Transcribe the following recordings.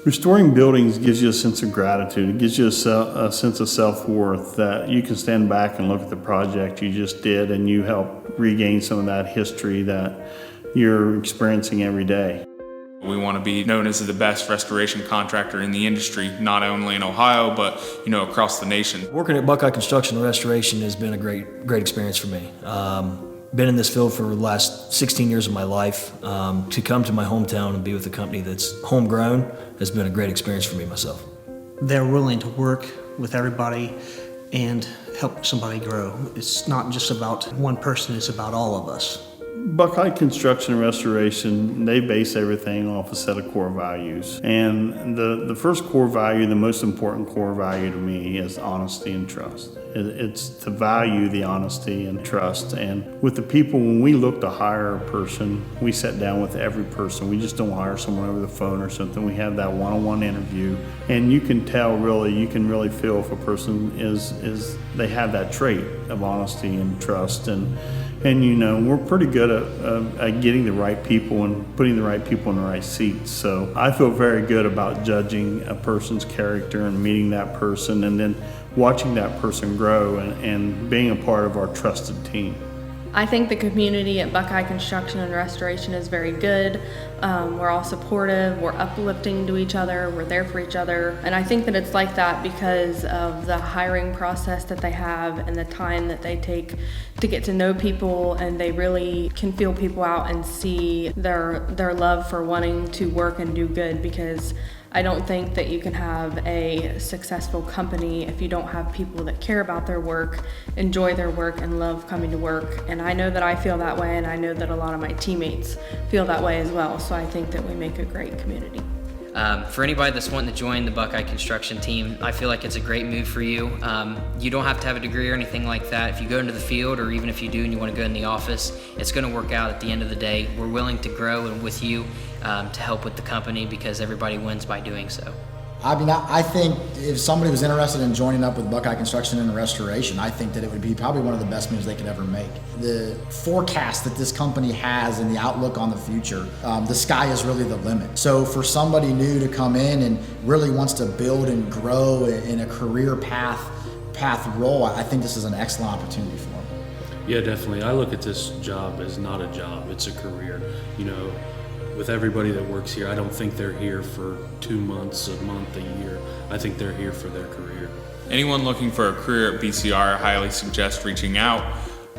Restoring buildings gives you a sense of gratitude. It gives you a sense of self-worth that you can stand back and look at the project you just did and you help regain some of that history that you're experiencing every day. We want to be known as the best restoration contractor in the industry, not only in Ohio, but across the nation. Working at Buckeye Construction Restoration has been a great experience for me. Been in this field for the last 16 years of my life. To come to my hometown and be with a company that's homegrown has been a great experience for me myself. They're willing to work with everybody and help somebody grow. It's not just about one person, it's about all of us. Buckeye Construction Restoration, they base everything off a set of core values. And the first core value, the most important core value to me is honesty and trust. It's to value the honesty and trust. And with the people, when we look to hire a person, we sit down with every person. We just don't hire someone over the phone or something. We have that one-on-one interview. And you can tell really, you can really feel if a person they have that trait of honesty and trust. And we're pretty good at getting the right people and putting the right people in the right seats. So I feel very good about judging a person's character and meeting that person and then watching that person grow and being a part of our trusted team. I think the community at Buckeye Construction and Restoration is very good. We're all supportive, we're uplifting to each other, we're there for each other. And I think that it's like that because of the hiring process that they have and the time that they take to get to know people, and they really can feel people out and see their love for wanting to work and do good, because I don't think that you can have a successful company if you don't have people that care about their work, enjoy their work, and love coming to work. And I know that I feel that way, and I know that a lot of my teammates feel that way as well. So I think that we make a great community. For anybody that's wanting to join the Buckeye Construction team, I feel like it's a great move for you. You don't have to have a degree or anything like that. If you go into the field, or even if you do and you want to go in the office, it's going to work out at the end of the day. We're willing to grow and with you to help with the company, because everybody wins by doing so. I think if somebody was interested in joining up with Buckeye Construction and Restoration, I think that it would be probably one of the best moves they could ever make. The forecast that this company has and the outlook on the future, the sky is really the limit. So for somebody new to come in and really wants to build and grow in a career path role, I think this is an excellent opportunity for them. Yeah, definitely. I look at this job as not a job, it's a career. With everybody that works here, I don't think they're here for 2 months, a month, a year. I think they're here for their career. Anyone looking for a career at BCR, I highly suggest reaching out.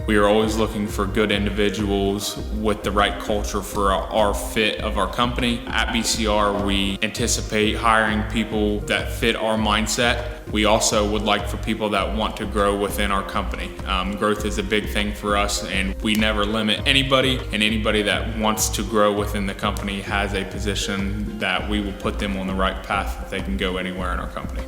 We are always looking for good individuals with the right culture for our fit of our company. At BCR, we anticipate hiring people that fit our mindset. We also would like for people that want to grow within our company. Growth is a big thing for us, and we never limit anybody, and anybody that wants to grow within the company has a position that we will put them on the right path that they can go anywhere in our company.